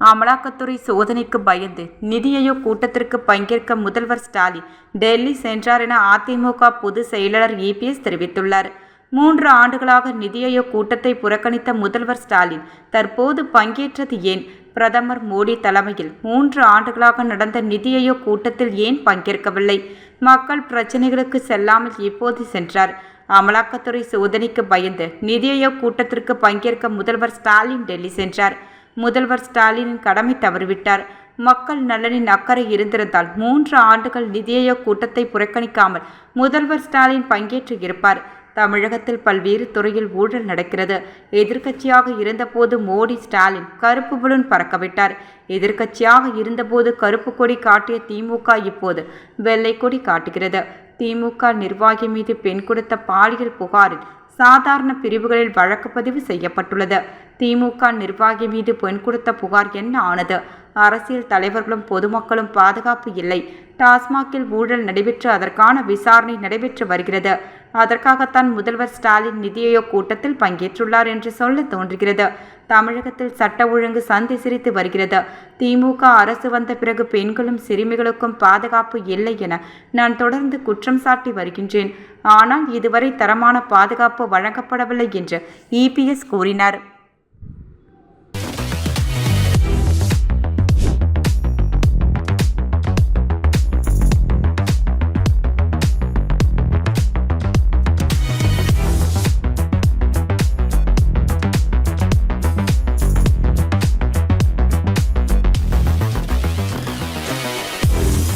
அமலாக்கத்துறை சோதனைக்கு பயந்து நிதி ஆயோக் கூட்டத்திற்கு பங்கேற்க முதல்வர் ஸ்டாலின் டெல்லி சென்றார் என அதிமுக பொதுச் செயலாளர் இபிஎஸ் தெரிவித்துள்ளார். 3 ஆண்டுகளாக நிதி ஆயோக் கூட்டத்தை புறக்கணித்த முதல்வர் ஸ்டாலின் தற்போது பங்கேற்றது ஏன்? பிரதமர் மோடி தலைமையில் 3 ஆண்டுகளாக நடந்த நிதி ஆயோக் கூட்டத்தில் ஏன் பங்கேற்கவில்லை? மக்கள் பிரச்சினைகளுக்கு செல்லாமல் இப்போது சென்றார். அமலாக்கத்துறை சோதனைக்கு பயந்து நிதி ஆயோக் கூட்டத்திற்கு பங்கேற்க முதல்வர் ஸ்டாலின் டெல்லி சென்றார். முதல்வர் ஸ்டாலினின் கடமை தவறிவிட்டார். மக்கள் நலனின் அக்கறை இருந்திருந்தால் 3 ஆண்டுகள் நிதி ஆயோக் கூட்டத்தை புறக்கணிக்காமல் முதல்வர் ஸ்டாலின் பங்கேற்று இருப்பார். தமிழகத்தில் பல்வேறு துறையில் ஊழல் நடக்கிறது. எதிர்க்கட்சியாக இருந்தபோது மோடி ஸ்டாலின் கருப்பு பலூன் பறக்கவிட்டார். எதிர்க்கட்சியாக இருந்தபோது கருப்பு கொடி காட்டிய திமுக இப்போது வெள்ளை கொடி காட்டுகிறது. திமுக நிர்வாகி மீது பெண் கொடுத்த பாலியல் புகாரில் சாதாரண பிரிவுகளில் வழக்கு பதிவு செய்யப்பட்டுள்ளது. திமுக நிர்வாகி மீது பெண் கொடுத்த புகார் என்ன ஆனது? அரசியல் தலைவர்களும் பொதுமக்களும் பாதுகாப்பு இல்லை. டாஸ்மாகில் ஊழல் நடைபெற்று அதற்கான விசாரணை நடைபெற்று வருகிறது. அதற்காகத்தான் முதல்வர் ஸ்டாலின் நிதி ஆயோக் கூட்டத்தில் பங்கேற்றுள்ளார் என்று சொல்ல தோன்றுகிறது. தமிழகத்தில் சட்ட ஒழுங்கு சந்தி சிரித்து வருகிறது. திமுக அரசு வந்த பிறகு பெண்களும் சிறுமிகளுக்கும் பாதுகாப்பு இல்லை என நான் தொடர்ந்து குற்றம் சாட்டி வருகின்றேன். ஆனால் இதுவரை தரமான பாதுகாப்பு வழங்கப்படவில்லை என்று இபிஎஸ் கூறினார்.